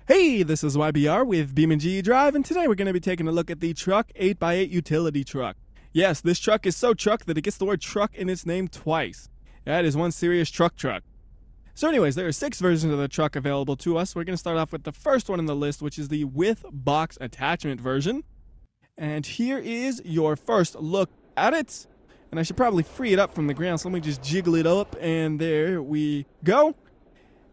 Hey, this is WhyBeAre with BeamNG.drive, and today we're going to be taking a look at the Truck 8x8 utility truck. Yes, this truck is so truck that it gets the word truck in its name twice. That is one serious truck. So anyways, there are 6 versions of the truck available to us. We're going to start off with the first one in the list, which is the with box attachment version. And here is your first look at it. And I should probably free it up from the ground, so let me just jiggle it up, and there we go.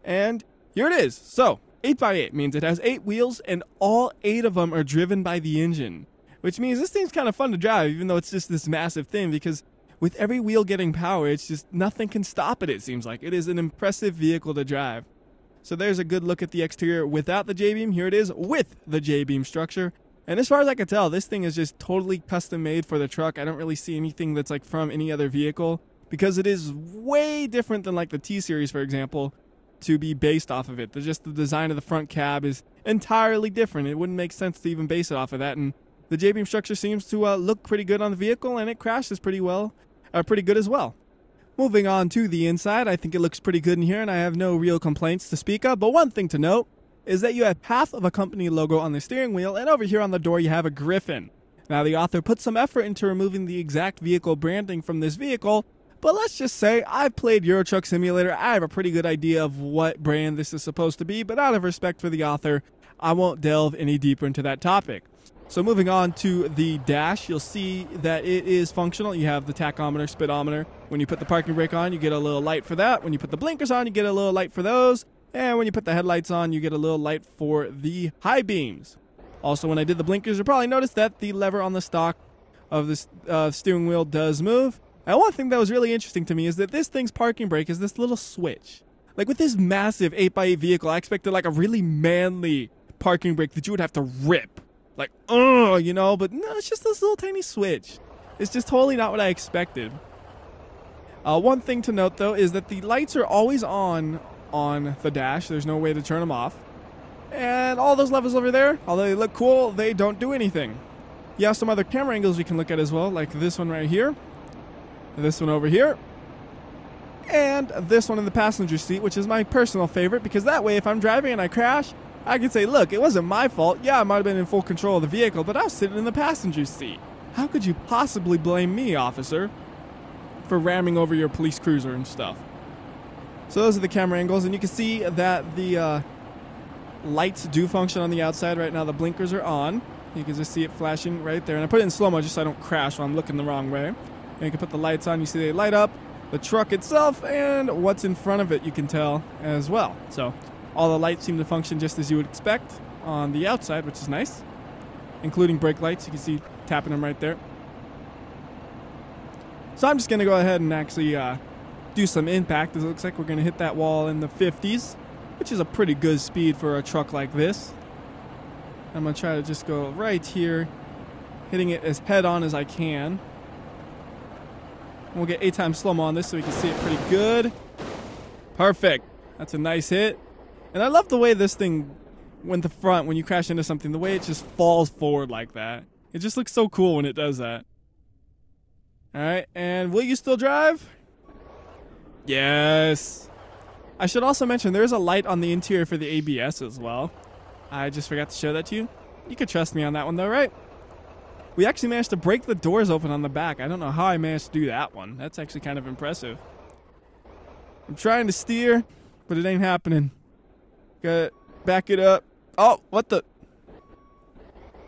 And here it is. So 8x8 means it has 8 wheels, and all 8 of them are driven by the engine, which means this thing's kind of fun to drive, even though it's just this massive thing, because with every wheel getting power, it's just nothing can stop it seems like. It is an impressive vehicle to drive. So there's a good look at the exterior without the J-beam. Here it is with the J-beam structure. And as far as I can tell, this thing is just totally custom made for the truck. I don't really see anything that's like from any other vehicle, because it is way different than like the T-Series, for example, to be based off of it. Just the design of the front cab is entirely different. It wouldn't make sense to even base it off of that. And the J-beam structure seems to look pretty good on the vehicle, and it crashes pretty good as well. Moving on to the inside, I think it looks pretty good in here, and I have no real complaints to speak of. But one thing to note is that you have half of a company logo on the steering wheel, and over here on the door you have a griffin. Now the author put some effort into removing the exact vehicle branding from this vehicle, but let's just say I've played Euro Truck Simulator. I have a pretty good idea of what brand this is supposed to be, but out of respect for the author, I won't delve any deeper into that topic. So moving on to the dash, you'll see that it is functional. You have the tachometer, speedometer. When you put the parking brake on, you get a little light for that. When you put the blinkers on, you get a little light for those. And when you put the headlights on, you get a little light for the high beams. Also, when I did the blinkers, you probably noticed that the lever on the stock of the steering wheel does move. And one thing that was really interesting to me is that this thing's parking brake is this little switch. Like with this massive 8x8 vehicle, I expected like a really manly parking brake that you would have to rip. Like, you know, but no, it's just this little tiny switch. It's just totally not what I expected. One thing to note, though, is that the lights are always on the dash. There's no way to turn them off. And all those levers over there, although they look cool, they don't do anything. You have some other camera angles we can look at as well, like this one right here. This one over here, and this one in the passenger seat, which is my personal favorite, because that way if I'm driving and I crash, I can say, look, it wasn't my fault. Yeah, I might have been in full control of the vehicle, but I was sitting in the passenger seat. How could you possibly blame me, officer, for ramming over your police cruiser and stuff? So those are the camera angles, and you can see that the lights do function on the outside. Right now the blinkers are on. You can just see it flashing right there, and I put it in slow-mo just so I don't crash while I'm looking the wrong way. And you can put the lights on, you see they light up, the truck itself, and what's in front of it you can tell as well. So all the lights seem to function just as you would expect on the outside, which is nice, including brake lights. You can see tapping them right there. So I'm just going to go ahead and actually do some impact, as it looks like we're going to hit that wall in the 50s, which is a pretty good speed for a truck like this. I'm going to try to just go right here, hitting it as head on as I can. We'll get 8 times slow-mo on this so we can see it pretty good. Perfect. That's a nice hit. And I love the way this thing went the front when you crash into something, the way it just falls forward like that. It just looks so cool when it does that. Alright, and will you still drive? Yes. I should also mention there's a light on the interior for the ABS as well. I just forgot to show that to you. You could trust me on that one though, right? We actually managed to break the doors open on the back. I don't know how I managed to do that one. That's actually kind of impressive. I'm trying to steer, but it ain't happening. Gotta back it up. Oh, what the?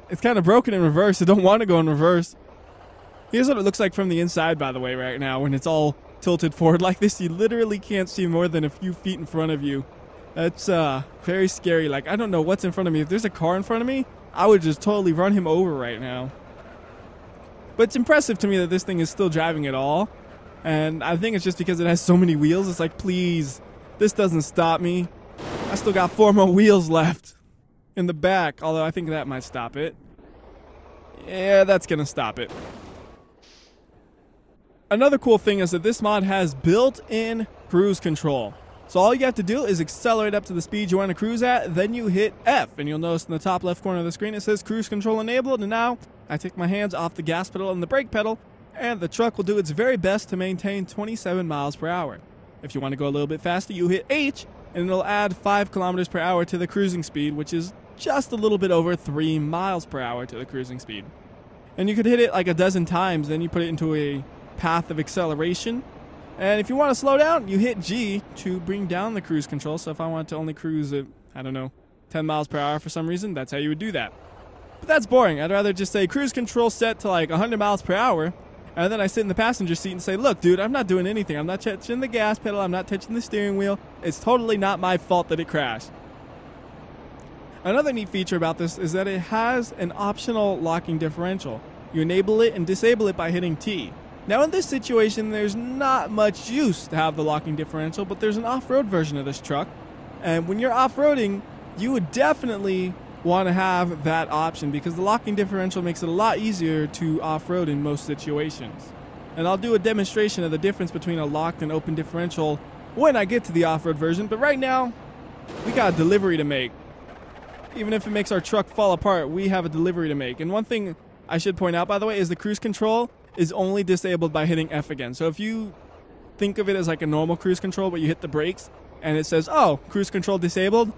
It's kind of broken in reverse. I don't want to go in reverse. Here's what it looks like from the inside, by the way, right now. When it's all tilted forward like this, you literally can't see more than a few feet in front of you. That's very scary. Like, I don't know what's in front of me. If there's a car in front of me, I would just totally run him over right now. But it's impressive to me that this thing is still driving at all. And I think it's just because it has so many wheels. It's like, please, this doesn't stop me. I still got 4 more wheels left in the back. Although I think that might stop it. Yeah, that's going to stop it. Another cool thing is that this mod has built-in cruise control. So all you have to do is accelerate up to the speed you want to cruise at, then you hit F, and you'll notice in the top left corner of the screen it says cruise control enabled, and now I take my hands off the gas pedal and the brake pedal, and the truck will do its very best to maintain 27 miles per hour. If you want to go a little bit faster, you hit H, and it'll add 5 kilometers per hour to the cruising speed, which is just a little bit over 3 miles per hour to the cruising speed. And you could hit it like a dozen times, then you put it into a path of acceleration. And if you want to slow down, you hit G to bring down the cruise control. So if I want to only cruise at, I don't know, 10 miles per hour for some reason, that's how you would do that. But that's boring. I'd rather just say cruise control set to like 100 miles per hour. And then I sit in the passenger seat and say, look, dude, I'm not doing anything. I'm not touching the gas pedal. I'm not touching the steering wheel. It's totally not my fault that it crashed. Another neat feature about this is that it has an optional locking differential. You enable it and disable it by hitting T. Now in this situation, there's not much use to have the locking differential, but there's an off-road version of this truck. And when you're off-roading, you would definitely want to have that option because the locking differential makes it a lot easier to off-road in most situations. And I'll do a demonstration of the difference between a locked and open differential when I get to the off-road version, but right now, we got a delivery to make. Even if it makes our truck fall apart, we have a delivery to make. And one thing I should point out, by the way, is the cruise control is only disabled by hitting F again. So if you think of it as like a normal cruise control, but you hit the brakes and it says, oh, cruise control disabled,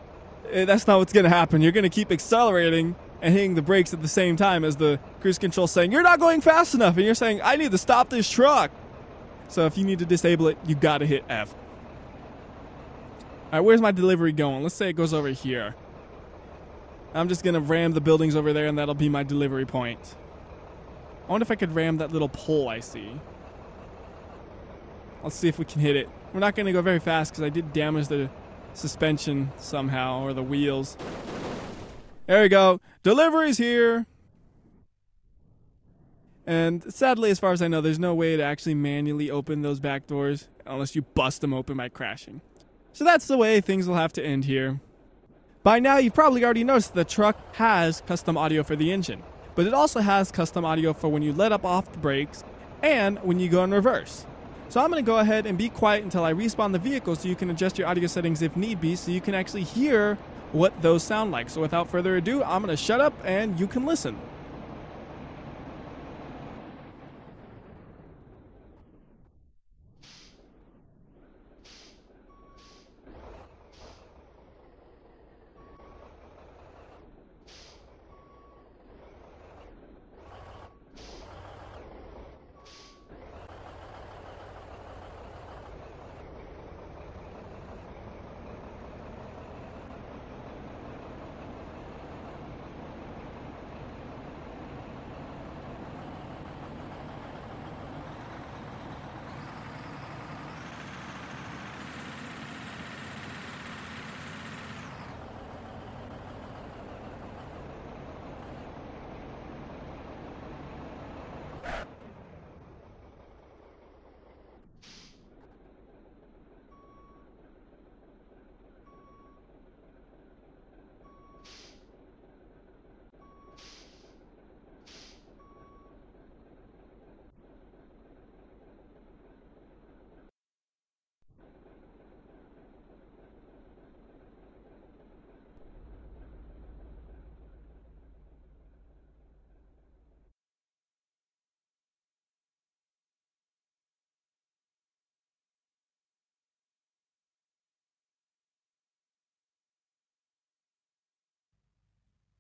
that's not what's going to happen. You're going to keep accelerating and hitting the brakes at the same time as the cruise control saying, you're not going fast enough. And you're saying, I need to stop this truck. So if you need to disable it, you got to hit F. All right, where's my delivery going? Let's say it goes over here. I'm just going to ram the buildings over there, and that'll be my delivery point. I wonder if I could ram that little pole I see. Let's see if we can hit it. We're not going to go very fast because I did damage the suspension somehow, or the wheels. There we go. Delivery's here. And sadly, as far as I know, there's no way to actually manually open those back doors unless you bust them open by crashing. So that's the way things will have to end here. By now, you've probably already noticed the truck has custom audio for the engine, but it also has custom audio for when you let up off the brakes and when you go in reverse. So I'm going to go ahead and be quiet until I respawn the vehicle so you can adjust your audio settings if need be so you can actually hear what those sound like. So without further ado, I'm going to shut up and you can listen.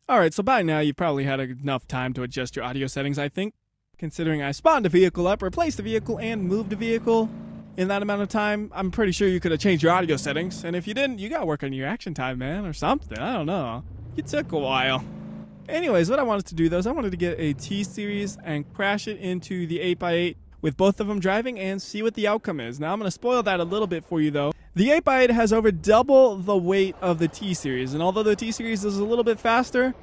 Alright, so by now you've probably had enough time to adjust your audio settings, I think. Considering I spawned a vehicle up, replaced the vehicle, and moved a vehicle in that amount of time, I'm pretty sure you could have changed your audio settings. And if you didn't, you gotta work on your action time, man, or something. I don't know. It took a while. Anyways, what I wanted to do, though, is I wanted to get a T-Series and crash it into the 8x8 with both of them driving and see what the outcome is. Now, I'm going to spoil that a little bit for you, though. The 8x8 has over double the weight of the T-Series, and although the T-Series is a little bit faster,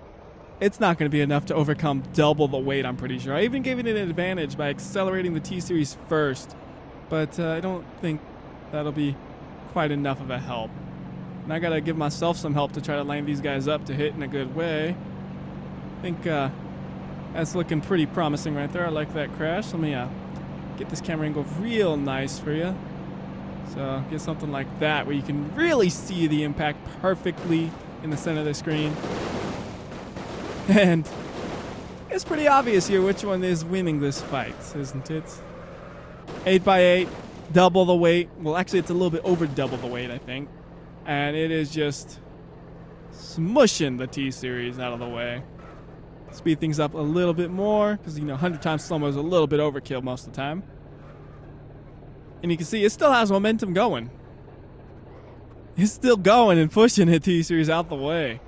it's not going to be enough to overcome double the weight, I'm pretty sure. I even gave it an advantage by accelerating the T-Series first, but I don't think that'll be quite enough of a help. And I got to give myself some help to try to line these guys up to hit in a good way. I think that's looking pretty promising right there. I like that crash. Let me get this camera angle real nice for you. So get something like that where you can really see the impact perfectly in the center of the screen. And it's pretty obvious here which one is winning this fight, isn't it? 8x8, double the weight. Well, actually, it's a little bit over double the weight, I think. and it is just smushing the T-Series out of the way. Speed things up a little bit more because, you know, 100 times slow-mo is a little bit overkill most of the time. And you can see it still has momentum going. It's still going and pushing the T-Series out the way.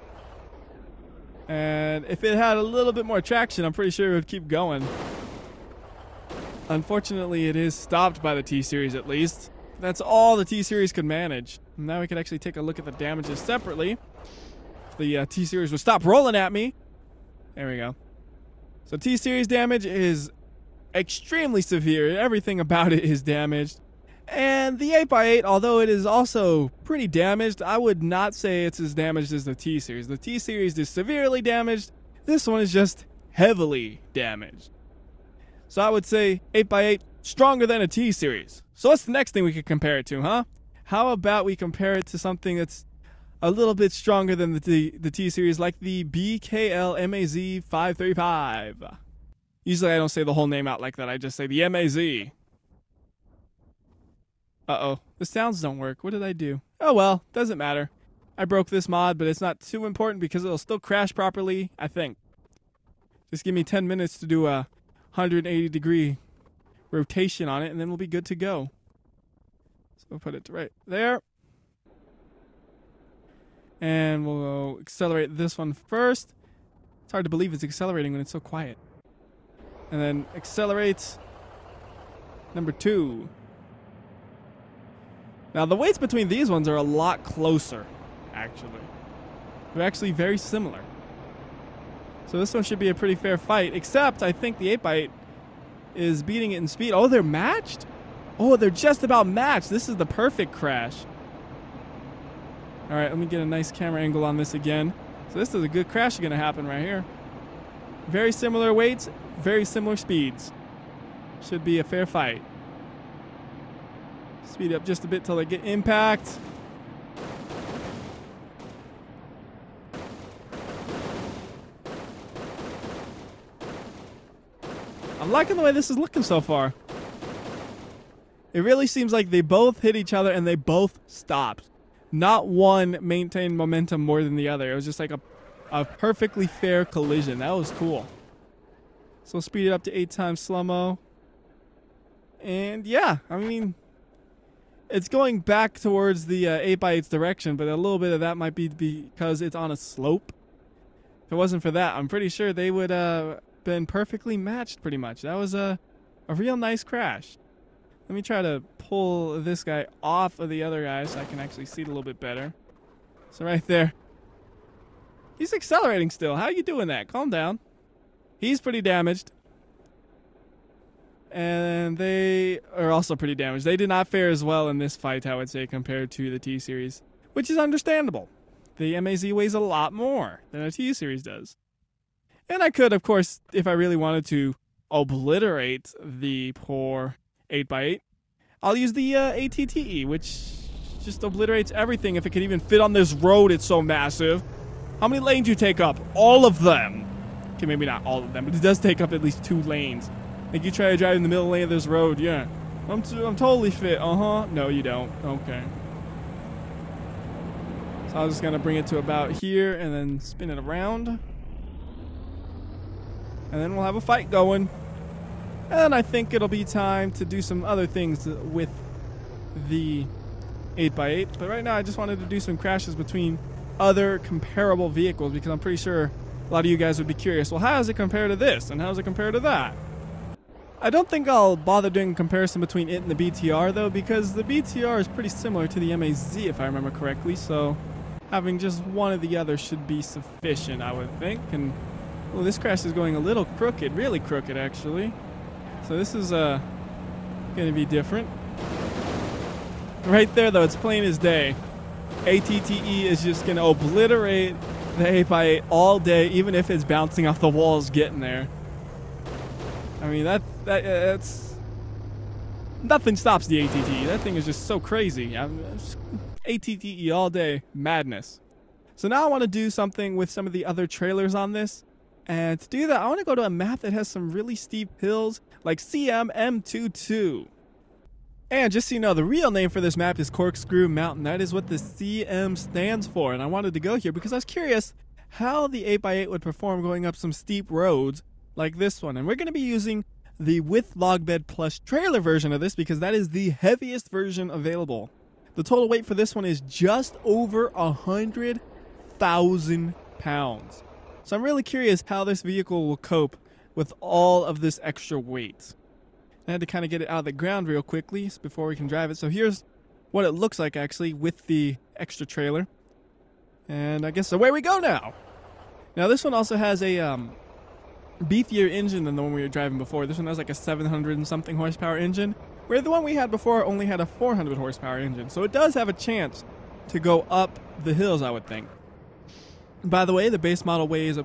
And if it had a little bit more traction, I'm pretty sure it would keep going. Unfortunately, it is stopped by the T-Series at least. That's all the T-Series could manage. Now we can actually take a look at the damages separately. If the T-Series would stop rolling at me. There we go. So T-Series damage is extremely severe. Everything about it is damaged. And the 8x8, although it is also pretty damaged, I would not say it's as damaged as the T-Series. The T-Series is severely damaged. This one is just heavily damaged. So I would say 8x8 stronger than a T-Series. So what's the next thing we could compare it to, huh? How about we compare it to something that's a little bit stronger than the T-Series, like the BKL-MAZ-535. Usually I don't say the whole name out like that. I just say the MAZ. Uh-oh. The sounds don't work. What did I do? Oh well, doesn't matter. I broke this mod, but it's not too important because it'll still crash properly, I think. Just give me 10 minutes to do a 180-degree rotation on it, and then we'll be good to go. So we'll put it right there. And we'll accelerate this one first. It's hard to believe it's accelerating when it's so quiet. And then accelerate number 2. Now the weights between these ones are a lot closer, actually. They're actually very similar. So this one should be a pretty fair fight, except I think the 8x8 is beating it in speed. Oh, they're matched? Oh, they're just about matched. This is the perfect crash. All right, let me get a nice camera angle on this again. So this is a good crash going to happen right here. Very similar weights, very similar speeds. Should be a fair fight. Speed up just a bit till they get impact. I'm liking the way this is looking so far. It really seems like they both hit each other and they both stopped. Not one maintained momentum more than the other. It was just like a perfectly fair collision. That was cool. So speed it up to 8 times slow-mo. And yeah, I mean, it's going back towards the 8x8's direction, but a little bit of that might be because it's on a slope. If it wasn't for that, I'm pretty sure they would been perfectly matched pretty much. That was a real nice crash. Let me try to pull this guy off of the other guy so I can actually see it a little bit better. So right there. He's accelerating still. How are you doing that? Calm down. He's pretty damaged. And they are also pretty damaged. They did not fare as well in this fight, I would say, compared to the T-Series, which is understandable. The MAZ weighs a lot more than a T-Series does. And I could, of course, if I really wanted to, obliterate the poor 8x8. I'll use the ATTE, which just obliterates everything. If it could even fit on this road, it's so massive. How many lanes do you take up? All of them. Okay, maybe not all of them, but it does take up at least 2 lanes. Like you try to drive in the middle lane of this road, yeah. I'm totally fit. Uh-huh. No, you don't. Okay. So I'm just going to bring it to about here and then spin it around. And then we'll have a fight going. And I think it'll be time to do some other things with the 8x8. But right now I just wanted to do some crashes between other comparable vehicles because I'm pretty sure a lot of you guys would be curious. Well, how does it compare to this? And how does it compare to that? I don't think I'll bother doing a comparison between it and the BTR though, because the BTR is pretty similar to the MAZ if I remember correctly. So having just one or the other should be sufficient, I would think. And well, this crash is going a little crooked, really crooked actually. So this is going to be different. Right there though, it's plain as day. ATTE is just going to obliterate the 8x8 all day, even if it's bouncing off the walls getting there. I mean, that's nothing stops the ATTE. That thing is just so crazy. ATTE all day, madness. So now I want to do something with some of the other trailers on this. And to do that, I want to go to a map that has some really steep hills, like CM M22. And just so you know, the real name for this map is Corkscrew Mountain. That is what the CM stands for. And I wanted to go here because I was curious how the 8x8 would perform going up some steep roads like this one. And we're going to be using the with log bed plus trailer version of this because that is the heaviest version available. The total weight for this one is just over 100,000 pounds. So I'm really curious how this vehicle will cope with all of this extra weight. I had to kind of get it out of the ground real quickly before we can drive it. So here's what it looks like actually with the extra trailer. And I guess away we go now. Now this one also has a beefier engine than the one we were driving before. This one has like a 700 and something horsepower engine, where the one we had before only had a 400 horsepower engine. So it does have a chance to go up the hills, I would think. By the way, the base model weighs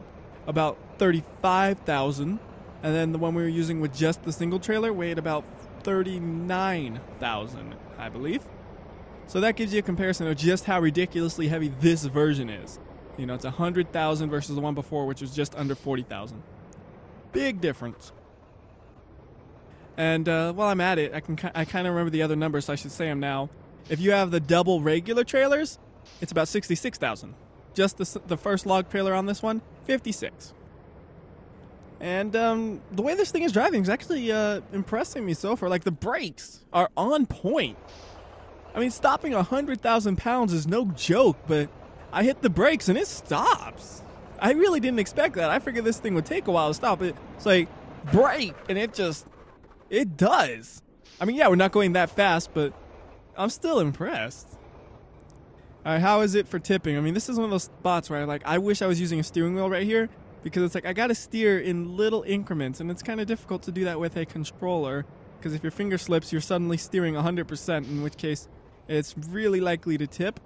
about 35,000. And then the one we were using with just the single trailer weighed about 39,000, I believe. So that gives you a comparison of just how ridiculously heavy this version is. You know, it's 100,000 versus the one before, which was just under 40,000. Big difference. And while I'm at it, I kind of remember the other numbers, so I should say them now. If you have the double regular trailers, it's about 66,000. Just the first log trailer on this one, 56. And the way this thing is driving is actually impressing me so far. Like, the brakes are on point. I mean, stopping 100,000 pounds is no joke, but I hit the brakes and it stops. I really didn't expect that. I figured this thing would take a while to stop. It's like, brake, and it does. I mean, yeah, we're not going that fast, but I'm still impressed. All right, how is it for tipping? I mean, this is one of those spots where I wish I was using a steering wheel right here. Because it's like I gotta steer in little increments, and it's kind of difficult to do that with a controller. Because if your finger slips, you're suddenly steering 100%, in which case it's really likely to tip.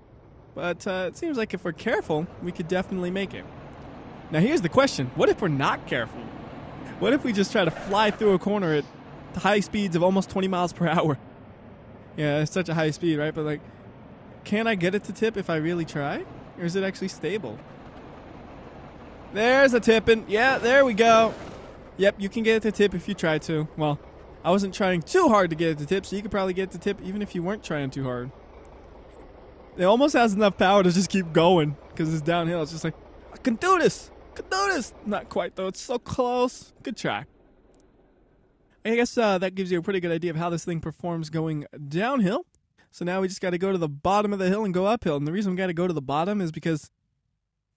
But it seems like if we're careful, we could definitely make it. Now here's the question: what if we're not careful? What if we just try to fly through a corner at high speeds of almost 20 miles per hour? Yeah, it's such a high speed, right? But like, can I get it to tip if I really try, or is it actually stable? There's a tipping. Yeah, there we go. Yep, you can get it to tip if you try to. Well, I wasn't trying too hard to get it to tip, so you could probably get it to tip even if you weren't trying too hard. It almost has enough power to just keep going because it's downhill. It's just like, I can do this. I can do this. Not quite, though. It's so close. Good try. I guess that gives you a pretty good idea of how this thing performs going downhill. So now we just got to go to the bottom of the hill and go uphill. And the reason we got to go to the bottom is because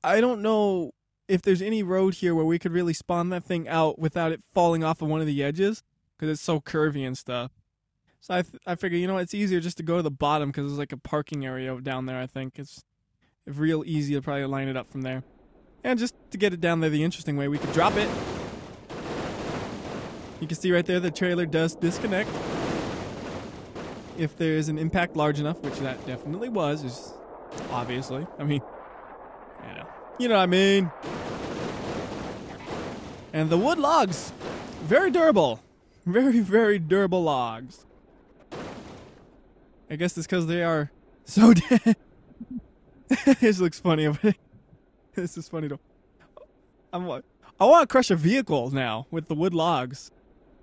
I don't know if there's any road here where we could really spawn that thing out without it falling off of one of the edges, because it's so curvy and stuff. So I figure, you know, it's easier just to go to the bottom because there's like a parking area down there. I think it's real easy to probably line it up from there. And just to get it down there the interesting way, we could drop it. You can see right there the trailer does disconnect if there is an impact large enough, which that definitely was, is obviously. I mean, you know what I mean. And the wood logs, very durable. Very, very durable logs. I guess it's because they are so dead. This looks funny. This is funny though. I want to crush a vehicle now with the wood logs.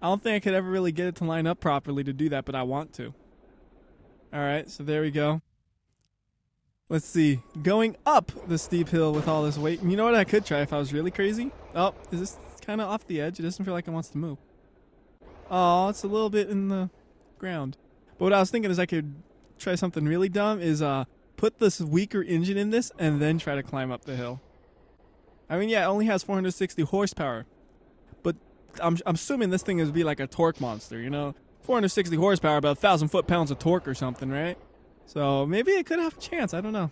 I don't think I could ever really get it to line up properly to do that, but I want to. Alright, so there we go. Let's see. Going up the steep hill with all this weight. And you know what I could try if I was really crazy? Oh, is this kind of off the edge? It doesn't feel like it wants to move. Oh, it's a little bit in the ground. But what I was thinking is I could try something really dumb is put this weaker engine in this and then try to climb up the hill. I mean, yeah, it only has 460 horsepower. But I'm assuming this thing is be like a torque monster, you know? 460 horsepower, about 1,000 foot-pounds of torque or something, right? So maybe it could have a chance. I don't know.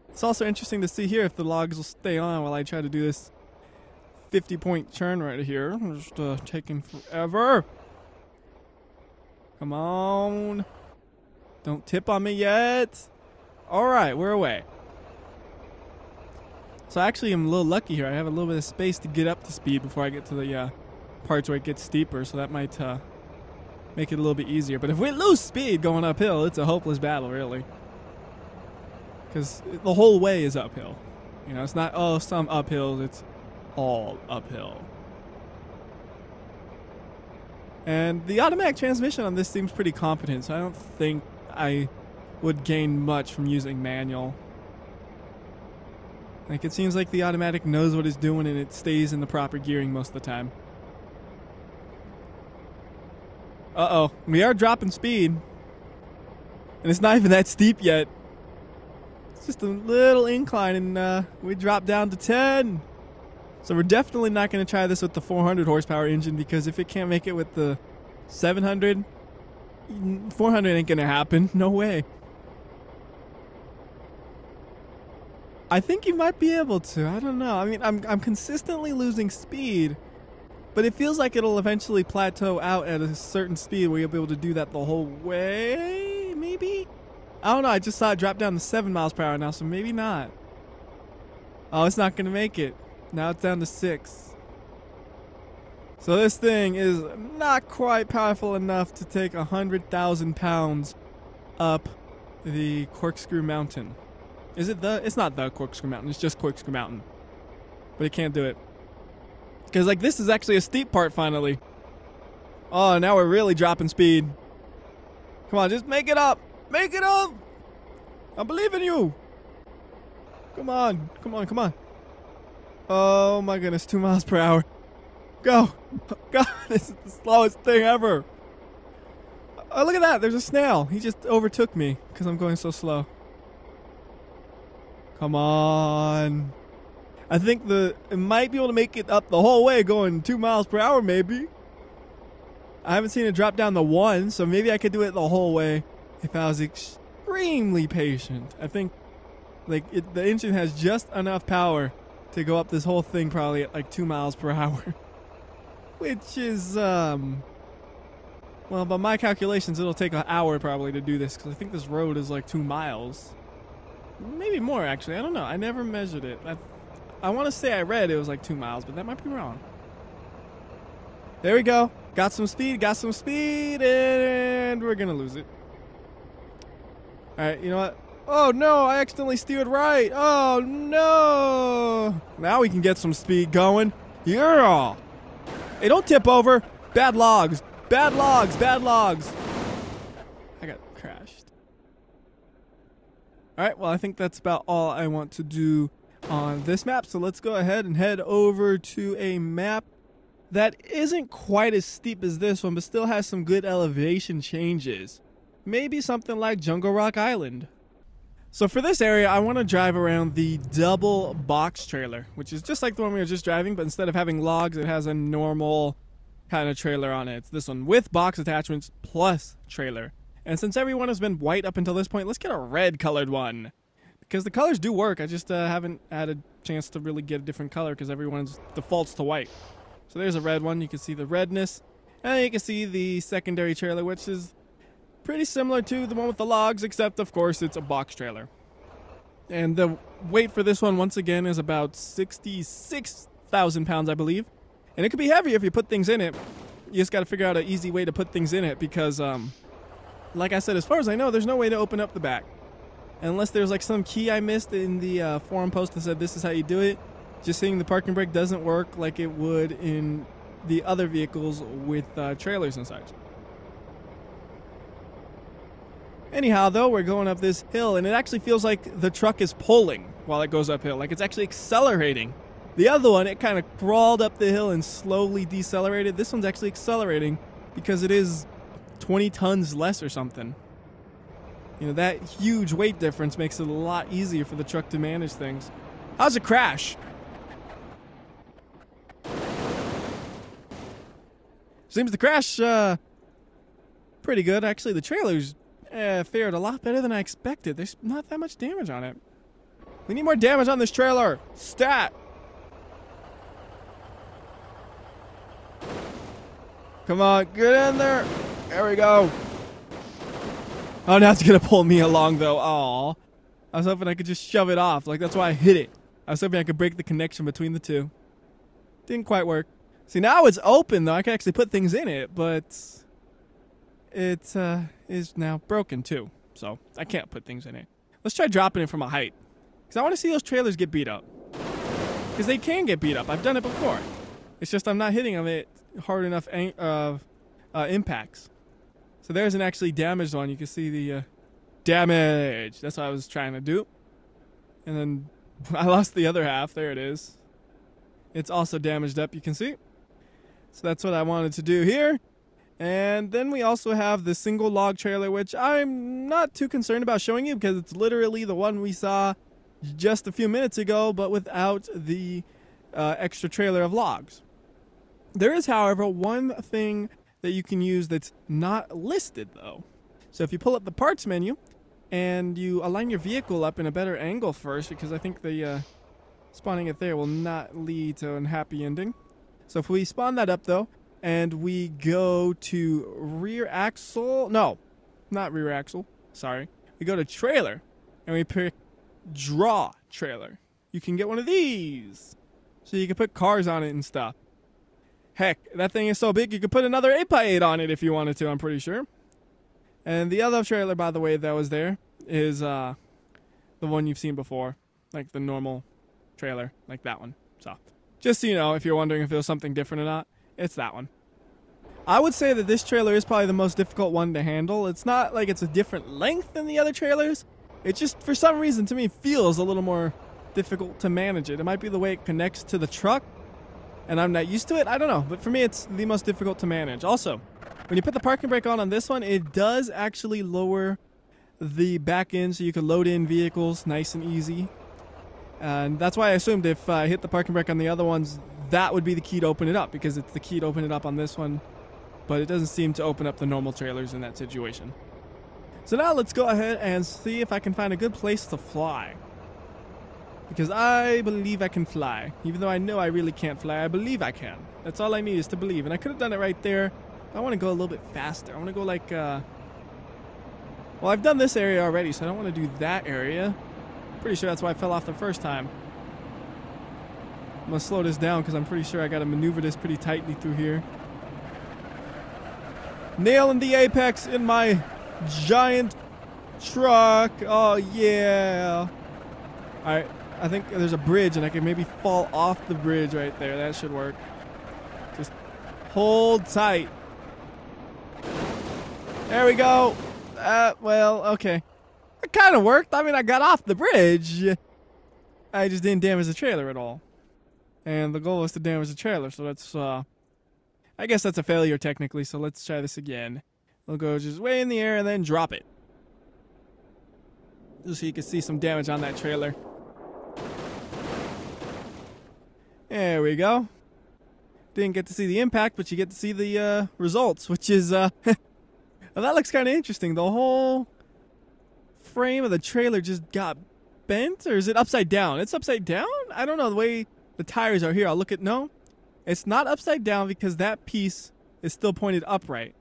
It's also interesting to see here if the logs will stay on while I try to do this 50-point turn right here. Just taking forever. Come on. Don't tip on me yet. All right, we're away. So actually, I'm a little lucky here. I have a little bit of space to get up to speed before I get to the parts where it gets steeper. So that might make it a little bit easier. But if we lose speed going uphill, it's a hopeless battle, really. Because the whole way is uphill. You know, it's not, oh, some uphills. It's all uphill. And the automatic transmission on this seems pretty competent, so I don't think I would gain much from using manual. Like, it seems like the automatic knows what it's doing and it stays in the proper gearing most of the time. Uh-oh. We are dropping speed. And it's not even that steep yet. It's just a little incline and we drop down to 10. So we're definitely not going to try this with the 400 horsepower engine, because if it can't make it with the 700, 400 ain't going to happen. No way. I think you might be able to. I don't know. I mean, I'm consistently losing speed, but it feels like it'll eventually plateau out at a certain speed where you'll be able to do that the whole way, maybe? I don't know. I just saw it drop down to 7 miles per hour now, so maybe not. Oh, it's not going to make it. Now it's down to 6. So this thing is not quite powerful enough to take 100,000 pounds up the Corkscrew Mountain. Is it the? It's not the Corkscrew Mountain. It's just Corkscrew Mountain. But it can't do it. Because, like, this is actually a steep part, finally. Oh, now we're really dropping speed. Come on, just make it up. Make it up. I believe in you. Come on. Come on, come on. Oh, my goodness. 2 miles per hour. Go. God, this is the slowest thing ever. Oh, look at that. There's a snail. He just overtook me because I'm going so slow. Come on. I think it might be able to make it up the whole way going 2 miles per hour, maybe. I haven't seen it drop down to 1, so maybe I could do it the whole way if I was extremely patient. I think like the engine has just enough power to go up this whole thing probably at like 2 miles per hour. Which is, well, by my calculations, it'll take an hour probably to do this, because I think this road is like 2 miles. Maybe more, actually. I don't know. I never measured it. I want to say I read it was like 2 miles, but that might be wrong. There we go. Got some speed, and we're going to lose it. All right, you know what? Oh, no, I accidentally steered right. Oh, no. Now we can get some speed going. Yeah. Hey, don't tip over. Bad logs. Bad logs. Bad logs. I got crashed. All right, well, I think that's about all I want to do on this map. So let's go ahead and head over to a map that isn't quite as steep as this one, but still has some good elevation changes. Maybe something like Jungle Rock Island. So for this area, I want to drive around the double box trailer, which is just like the one we were just driving, but instead of having logs, it has a normal kind of trailer on it. It's this one with box attachments plus trailer. And since everyone has been white up until this point, let's get a red colored one. Because the colors do work, I just haven't had a chance to really get a different color because everyone's defaults to white. So there's a red one, you can see the redness. And then you can see the secondary trailer, which is pretty similar to the one with the logs, except of course it's a box trailer. And the weight for this one, once again, is about 66,000 pounds, I believe. And it could be heavier if you put things in it. You just got to figure out an easy way to put things in it because, like I said, as far as I know, there's no way to open up the back. Unless there's like some key I missed in the forum post that said this is how you do it. Just hitting the parking brake doesn't work like it would in the other vehicles with trailers and such. Anyhow, though, we're going up this hill, and it actually feels like the truck is pulling while it goes uphill. Like it's actually accelerating. The other one, it kind of crawled up the hill and slowly decelerated. This one's actually accelerating because it is 20 tons less or something. You know, that huge weight difference makes it a lot easier for the truck to manage things. How's it crash? Seems to crash pretty good. Actually, the trailer's fared a lot better than I expected. There's not that much damage on it. We need more damage on this trailer. Stat. Come on, get in there. There we go. Oh, now it's going to pull me along, though. Aw. I was hoping I could just shove it off. Like, that's why I hit it. I was hoping I could break the connection between the two. Didn't quite work. See, now it's open, though. I can actually put things in it, but it is now broken, too. So I can't put things in it. Let's try dropping it from a height. Because I want to see those trailers get beat up. Because they can get beat up. I've done it before. It's just I'm not hitting them it hard enough impacts. So there's an actually damaged one. You can see the damage. That's what I was trying to do. And then I lost the other half. There it is. It's also damaged up, you can see. So that's what I wanted to do here. And then we also have the single log trailer, which I'm not too concerned about showing you because it's literally the one we saw just a few minutes ago, but without the extra trailer of logs. There is, however, one thing that you can use that's not listed, though. So if you pull up the parts menu and you align your vehicle up in a better angle first, because I think the spawning it there will not lead to a happy ending. So if we spawn that up, though, and we go to rear axle, no, not rear axle, sorry. We go to trailer, and we pick draw trailer. You can get one of these. So you can put cars on it and stuff. Heck, that thing is so big you could put another 8x8 on it if you wanted to, I'm pretty sure. And the other trailer, by the way, that was there is the one you've seen before. Like the normal trailer, like that one. So, just so you know, if you're wondering if it was something different or not, it's that one. I would say that this trailer is probably the most difficult one to handle. It's not like it's a different length than the other trailers. It just, for some reason, to me, feels a little more difficult to manage it. It might be the way it connects to the truck, and I'm not used to it. I don't know, but for me, it's the most difficult to manage. Also, when you put the parking brake on this one, it does actually lower the back end so you can load in vehicles nice and easy. And that's why I assumed if I hit the parking brake on the other ones, that would be the key to open it up, because it's the key to open it up on this one. But it doesn't seem to open up the normal trailers in that situation. So now let's go ahead and see if I can find a good place to fly. Because I believe I can fly. Even though I know I really can't fly, I believe I can. That's all I need is to believe. And I could have done it right there. I want to go a little bit faster. I want to go like, well, I've done this area already, so I don't want to do that area. Pretty sure that's why I fell off the first time. I'm going to slow this down because I'm pretty sure I got to maneuver this pretty tightly through here. Nailing the apex in my giant truck. Oh, yeah. Alright, I think there's a bridge and I can maybe fall off the bridge right there. That should work. Just hold tight. There we go. Well, okay. It kind of worked. I mean, I got off the bridge. I just didn't damage the trailer at all. And the goal was to damage the trailer, so that's, I guess that's a failure technically, so let's try this again. We'll go just way in the air and then drop it. Just so you can see some damage on that trailer. There we go. Didn't get to see the impact, but you get to see the results, which is, well, that looks kind of interesting. The whole frame of the trailer just got bent, or is it upside down? It's upside down? I don't know the way the tires are here. I'll look at, no. It's not upside down because that piece is still pointed upright.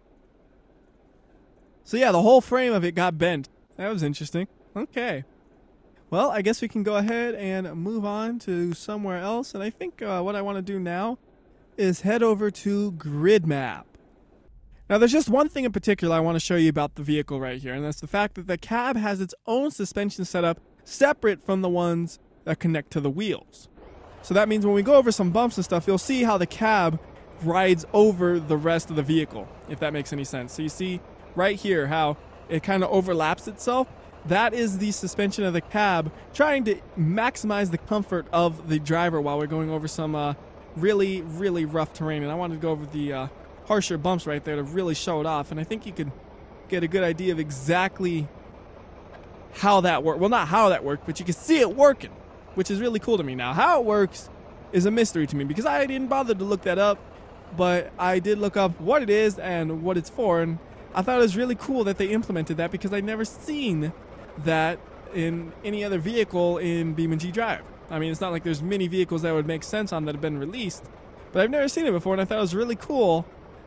So yeah, the whole frame of it got bent. That was interesting. Okay. Well, I guess we can go ahead and move on to somewhere else. And I think what I want to do now is head over to Grid Map. Now, there's just one thing in particular I want to show you about the vehicle right here, and that's the fact that the cab has its own suspension setup separate from the ones that connect to the wheels. So that means when we go over some bumps and stuff, you'll see how the cab rides over the rest of the vehicle, if that makes any sense. So you see right here how it kind of overlaps itself. That is the suspension of the cab trying to maximize the comfort of the driver while we're going over some really, really rough terrain. And I wanted to go over the harsher bumps right there to really show it off. And I think you could get a good idea of exactly how that worked. Well, not how that worked, but you can see it working, which is really cool to me. Now, how it works is a mystery to me because I didn't bother to look that up, but I did look up what it is and what it's for, and I thought it was really cool that they implemented that because I'd never seen that in any other vehicle in BeamNG.drive. I mean, it's not like there's many vehicles that would make sense on that have been released, but I've never seen it before, and I thought it was really cool,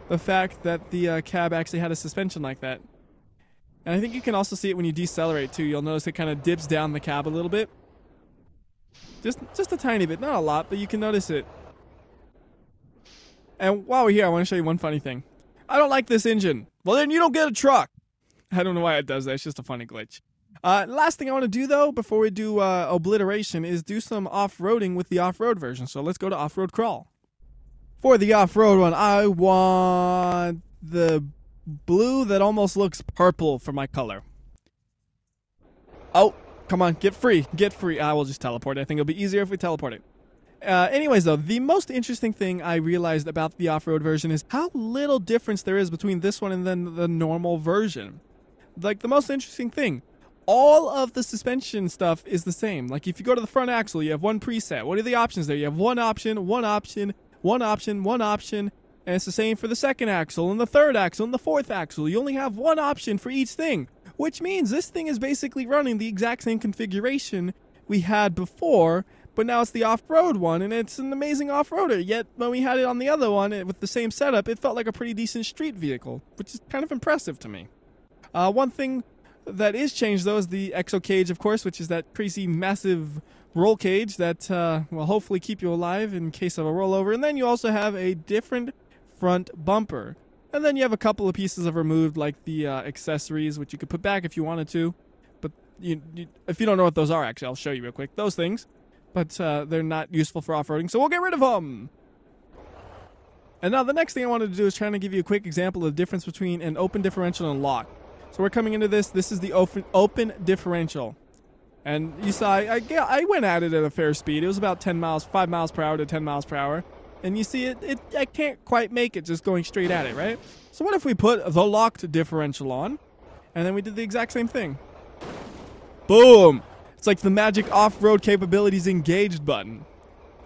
the fact that the cab actually had a suspension like that. And I think you can also see it when you decelerate too. You'll notice it kind of dips down the cab a little bit. Just a tiny bit, not a lot, but you can notice it. And while we're here, I want to show you one funny thing. I don't like this engine. Well, then you don't get a truck. I don't know why it does that. It's just a funny glitch. Last thing I want to do, though, before we do obliteration, is do some off-roading with the off-road version. So let's go to off-road crawl. For the off-road one, I want the blue that almost looks purple for my color. Oh, come on, get free, get free. I will just teleport. I think it'll be easier if we teleport it. Anyways, though, the most interesting thing I realized about the off-road version is how little difference there is between this one and then the normal version. Like, the most interesting thing, all of the suspension stuff is the same. Like, if you go to the front axle, you have one preset. What are the options there? You have one option, one option, one option, one option, and it's the same for the second axle and the third axle and the fourth axle. You only have one option for each thing, which means this thing is basically running the exact same configuration we had before, but now it's the off-road one, and it's an amazing off-roader. Yet, when we had it on the other one with the same setup, it felt like a pretty decent street vehicle, which is kind of impressive to me. One thing that is changed, though, is the exo cage, of course, which is that crazy, massive roll cage that will hopefully keep you alive in case of a rollover. And then you also have a different front bumper. And then you have a couple of pieces of removed, like the accessories, which you could put back if you wanted to. But if you don't know what those are, actually, I'll show you real quick. Those things. But they're not useful for off-roading, so we'll get rid of them. And now the next thing I wanted to do is trying to give you a quick example of the difference between an open differential and lock. So we're coming into this. This is the open differential. And you saw I went at it at a fair speed. It was about 5 miles per hour to 10 miles per hour. And you see I can't quite make it just going straight at it, right? So what if we put the locked differential on, and then we did the exact same thing? Boom! It's like the magic off-road capabilities engaged button.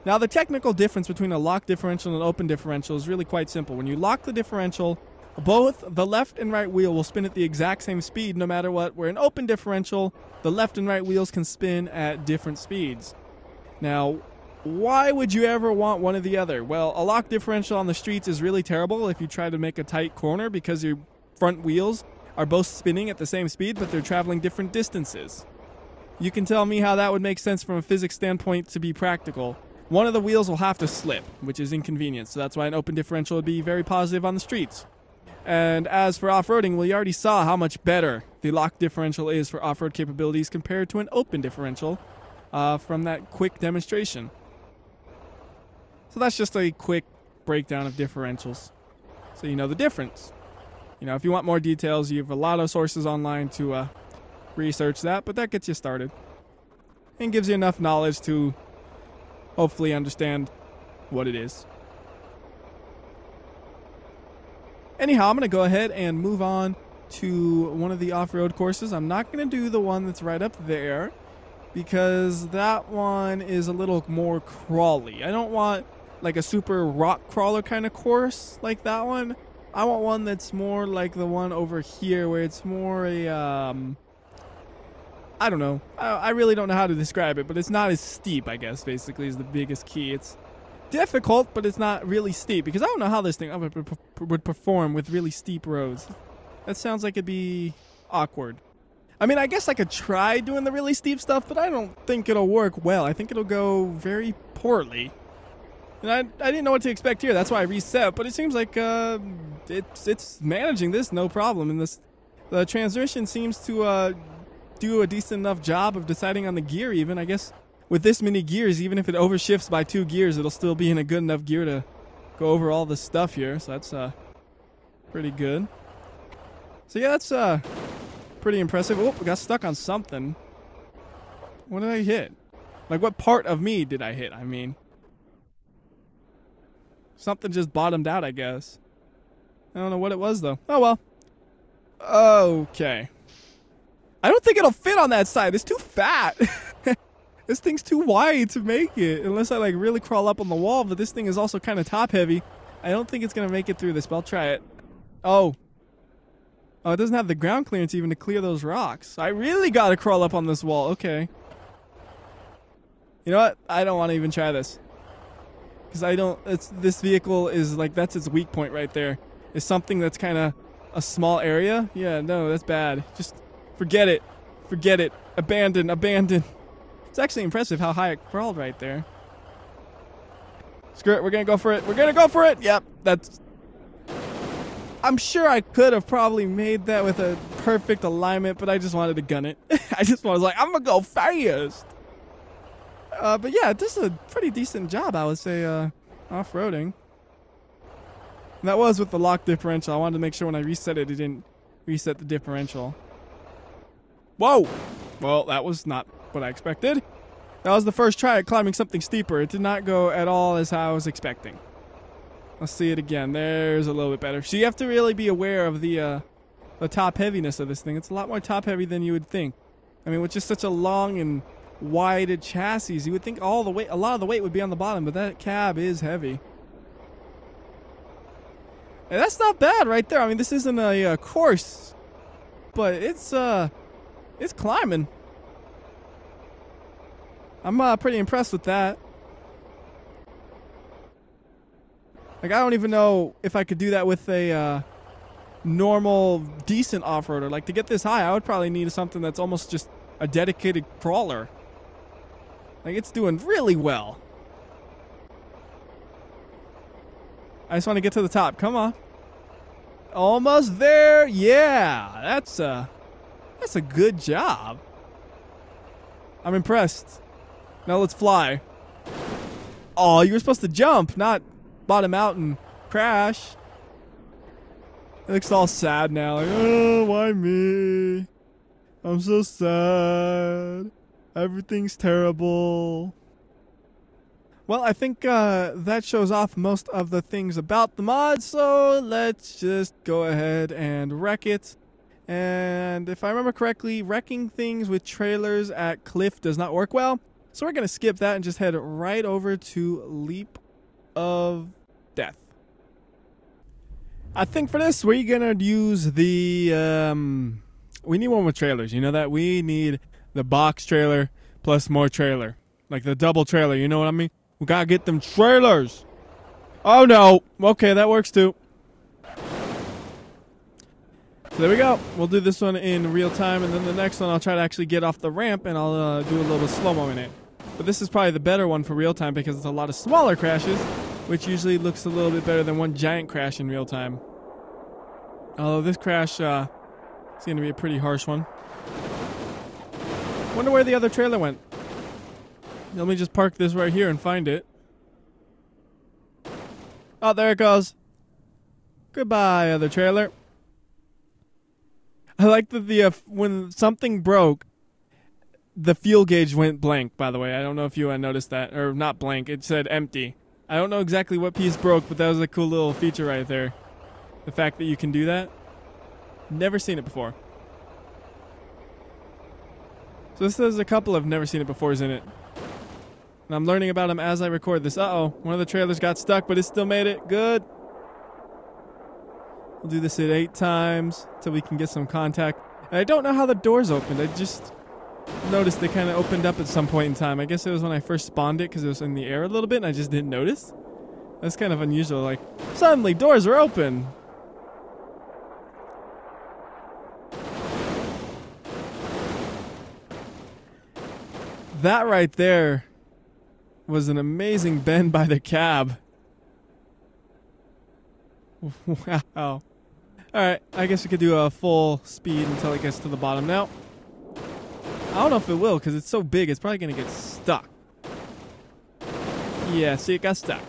Now, the technical difference between a locked differential and an open differential is really quite simple. When you lock the differential, both the left and right wheel will spin at the exact same speed no matter what. Where an open differential, the left and right wheels can spin at different speeds. Now, why would you ever want one or the other? Well, a locked differential on the streets is really terrible if you try to make a tight corner because your front wheels are both spinning at the same speed, but they're traveling different distances. You can tell me how that would make sense from a physics standpoint to be practical. One of the wheels will have to slip, which is inconvenient, so that's why an open differential would be very positive on the streets. And as for off-roading, well, you already saw how much better the locked differential is for off-road capabilities compared to an open differential from that quick demonstration. So that's just a quick breakdown of differentials, so you know the difference. You know, if you want more details, you have a lot of sources online to research that, but that gets you started and gives you enough knowledge to hopefully understand what it is. Anyhow, I'm going to go ahead and move on to one of the off-road courses. I'm not going to do the one that's right up there because that one is a little more crawly. I don't want like a super rock crawler kind of course like that one. I want one that's more like the one over here where it's more a I don't know. I really don't know how to describe it, but it's not as steep, I guess, basically, is the biggest key. It's difficult, but it's not really steep, because I don't know how this thing would perform with really steep roads. That sounds like it'd be awkward. I mean, I guess I could try doing the really steep stuff, but I don't think it'll work well. I think it'll go very poorly. And I didn't know what to expect here. That's why I reset, but it seems like it's managing this no problem. And the transmission seems to do a decent enough job of deciding on the gear even. I guess with this many gears, even if it overshifts by 2 gears, it'll still be in a good enough gear to go over all this stuff here. So that's pretty good. So yeah, that's pretty impressive. Oh, I got stuck on something. What did I hit? Like, what part of me did I hit? I mean, something just bottomed out, I guess. I don't know what it was, though. Oh, well. Okay. I don't think it'll fit on that side. It's too fat. This thing's too wide to make it. Unless I, like, really crawl up on the wall. But this thing is also kind of top-heavy. I don't think it's going to make it through this, but I'll try it. Oh. Oh, it doesn't have the ground clearance even to clear those rocks. I really got to crawl up on this wall. Okay. You know what? I don't want to even try this. Because I don't... this vehicle is, like, that's its weak point right there. It's something that's kind of a small area. Yeah, no, that's bad. Just... forget it. Forget it. Abandon. Abandon. It's actually impressive how high it crawled right there. Screw it. We're going to go for it. We're going to go for it. Yep. That's... I'm sure I could have probably made that with a perfect alignment, but I just wanted to gun it. I just was like, I'm going to go fast. But yeah, this is a pretty decent job, I would say, off-roading. And that was with the lock differential. I wanted to make sure when I reset it, it didn't reset the differential. Whoa! Well, that was not what I expected. That was the first try at climbing something steeper. It did not go at all as I was expecting. Let's see it again. There's a little bit better. So you have to really be aware of the top heaviness of this thing. It's a lot more top heavy than you would think. I mean, with just such a long and wide chassis, you would think a lot of the weight would be on the bottom, but that cab is heavy. And that's not bad right there. I mean, this isn't a course, but it's climbing. I'm pretty impressed with that. Like, I don't even know if I could do that with a normal, decent off-roader. Like, to get this high, I would probably need something that's almost just a dedicated crawler. Like, it's doing really well. I just want to get to the top. Come on. Almost there. Yeah, that's a good job. I'm impressed. Now let's fly. Oh, you were supposed to jump, not bottom out and crash. It looks all sad now. Like, oh, why me? I'm so sad. Everything's terrible. Well, I think that shows off most of the things about the mod, so let's just go ahead and wreck it. And if I remember correctly, wrecking things with trailers at cliff does not work well. So we're going to skip that and just head right over to Leap of Death. I think for this, we're going to use the... we need one with trailers. You know that? We need the box trailer plus more trailer. Like the double trailer, you know what I mean? We got to get them trailers. Oh, no. Okay, that works too. So there we go. We'll do this one in real time, and then the next one I'll try to actually get off the ramp, and I'll do a little slow-mo in it. But this is probably the better one for real time because it's a lot of smaller crashes, which usually looks a little bit better than one giant crash in real time. Although this crash is going to be a pretty harsh one. Wonder where the other trailer went. Let me just park this right here and find it. Oh, there it goes. Goodbye, other trailer. I like that when something broke, the fuel gauge went blank, by the way. I don't know if you noticed that. Or not blank, it said empty. I don't know exactly what piece broke, but that was a cool little feature right there. The fact that you can do that. Never seen it before. So this has a couple of never seen it befores in it. And I'm learning about them as I record this. Uh-oh, one of the trailers got stuck, but it still made it. Good. We'll do this at 8 times until we can get some contact. And I don't know how the doors opened. I just noticed they kind of opened up at some point in time. I guess it was when I first spawned it because it was in the air a little bit and I just didn't notice. That's kind of unusual. Like, suddenly doors are open. That right there was an amazing bend by the cab. Wow. Alright, I guess we could do a full speed until it gets to the bottom now. I don't know if it will because it's so big, it's probably going to get stuck. Yeah, see, it got stuck.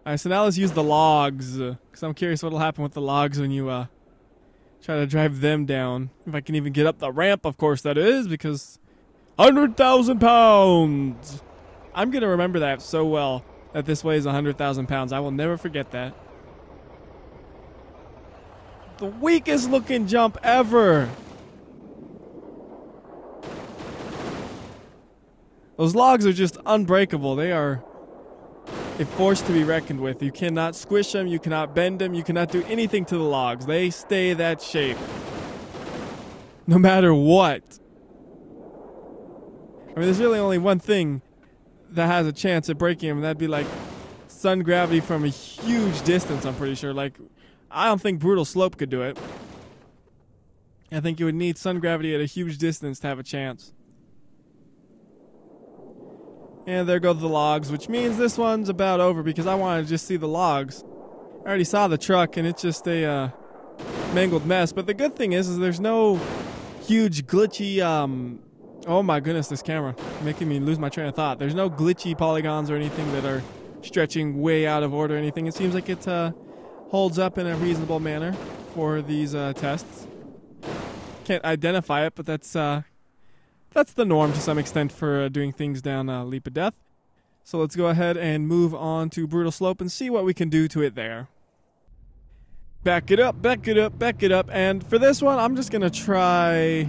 Alright, so now let's use the logs. Because I'm curious what will happen with the logs when you try to drive them down. If I can even get up the ramp, of course that is, because 100,000 pounds! I'm going to remember that so well, that this weighs 100,000 pounds. I will never forget that. The weakest looking jump ever. Those logs are just unbreakable. They are a force to be reckoned with. You cannot squish them. You cannot bend them. You cannot do anything to the logs. They stay that shape. No matter what. I mean, there's really only one thing that has a chance at breaking them, and that'd be like sun gravity from a huge distance, I'm pretty sure. Like, I don't think Brutal Slope could do it. I think you would need sun gravity at a huge distance to have a chance. And there go the logs, which means this one's about over because I want to just see the logs. I already saw the truck and it's just a mangled mess. But the good thing is there's no huge glitchy, oh my goodness, this camera making me lose my train of thought. There's no glitchy polygons or anything that are stretching way out of order or anything. It seems like it's holds up in a reasonable manner for these tests. Can't identify it, but that's the norm to some extent for doing things down Leap of Death. So let's go ahead and move on to Brutal Slope and see what we can do to it there. Back it up, back it up, back it up. And for this one, I'm just going to try...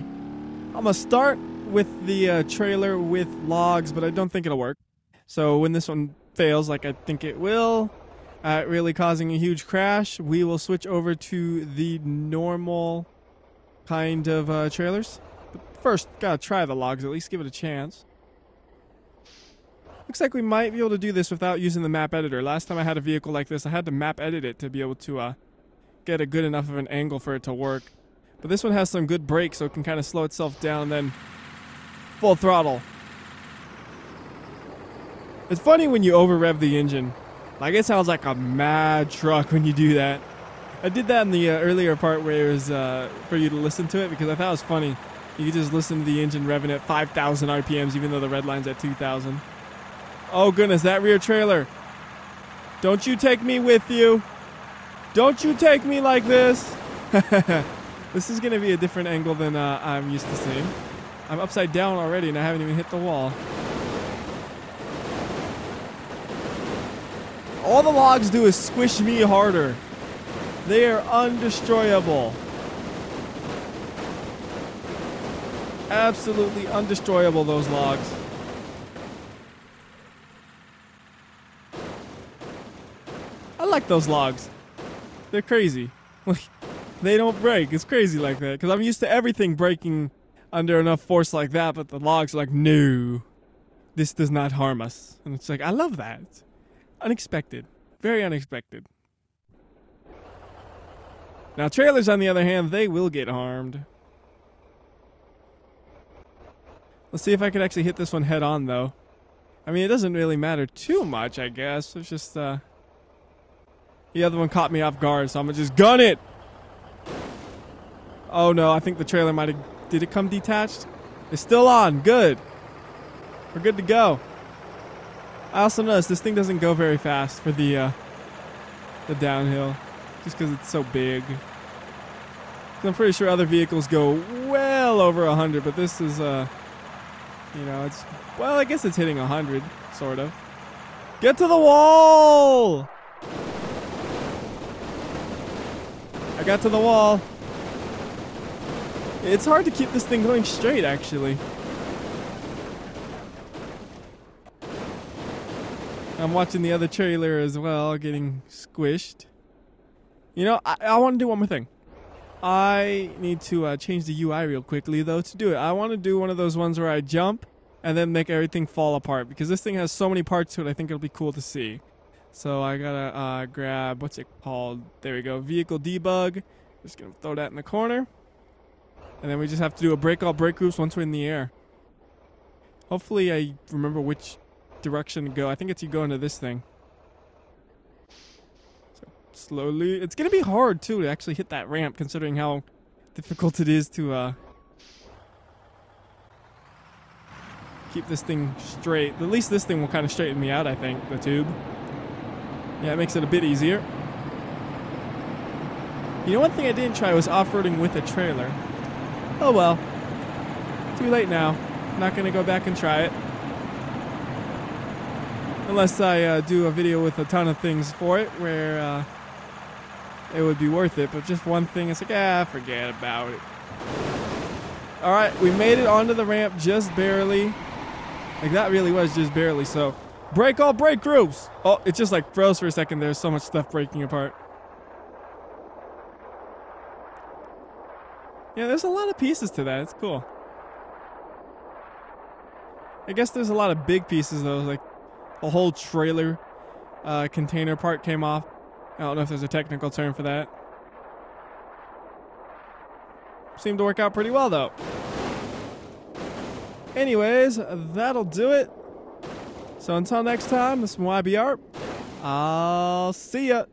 I'm going to start with the trailer with logs, but I don't think it'll work. So when this one fails, like I think it will, really causing a huge crash, we will switch over to the normal kind of trailers. But first, gotta try the logs, at least give it a chance. Looks like we might be able to do this without using the map editor. Last time I had a vehicle like this, I had to map edit it to be able to get a good enough of an angle for it to work. But this one has some good brakes, so it can kind of slow itself down and then full throttle. It's funny when you over rev the engine. Like, it sounds like a mad truck when you do that. I did that in the earlier part where it was for you to listen to it because I thought it was funny. You could just listen to the engine revving at 5,000 RPMs even though the red line's at 2,000. Oh goodness, that rear trailer. Don't you take me with you. Don't you take me like this. This is going to be a different angle than I'm used to seeing. I'm upside down already and I haven't even hit the wall. All the logs do is squish me harder. They are undestroyable. Absolutely undestroyable, those logs. I like those logs. They're crazy. They don't break. It's crazy like that. Because I'm used to everything breaking under enough force like that, but the logs are like, no, this does not harm us. And it's like, I love that. Unexpected. Very unexpected. Now trailers, on the other hand, they will get harmed. Let's see if I can actually hit this one head on, though. I mean, it doesn't really matter too much, I guess. It's just, the other one caught me off guard, so I'm gonna just gun it! Oh no, I think the trailer might have... Did it come detached? It's still on. Good. We're good to go. I also noticed this thing doesn't go very fast for the downhill. Just because it's so big. I'm pretty sure other vehicles go well over 100, but this is, you know, it's... Well, I guess it's hitting 100, sort of. Get to the wall! I got to the wall. It's hard to keep this thing going straight, actually. I'm watching the other trailer as well, getting squished. You know, I want to do one more thing. I need to change the UI real quickly, though, to do it. I want to do one of those ones where I jump and then make everything fall apart. Because this thing has so many parts to it, I think it'll be cool to see. So I gotta grab, what's it called? There we go, vehicle debug. Just gonna throw that in the corner. And then we just have to do a break all brake groups once we're in the air. Hopefully I remember which direction to go. I think it's you go into this thing. So slowly. It's gonna be hard too to actually hit that ramp considering how difficult it is to keep this thing straight. At least this thing will kind of straighten me out, I think, the tube. Yeah, it makes it a bit easier. You know, one thing I didn't try was off-roading with a trailer. Oh well. Too late now. Not going to go back and try it. Unless I do a video with a ton of things for it where it would be worth it. But just one thing, it's like, forget about it. Alright, we made it onto the ramp just barely. Like, that really was just barely, so... Break all brake groups! Oh, it just like froze for a second. There's so much stuff breaking apart. Yeah, there's a lot of pieces to that. It's cool. I guess there's a lot of big pieces though. Like the whole trailer container part came off. I don't know if there's a technical term for that. Seemed to work out pretty well though. Anyways, that'll do it. So until next time, this is WhyBeAre. I'll see ya.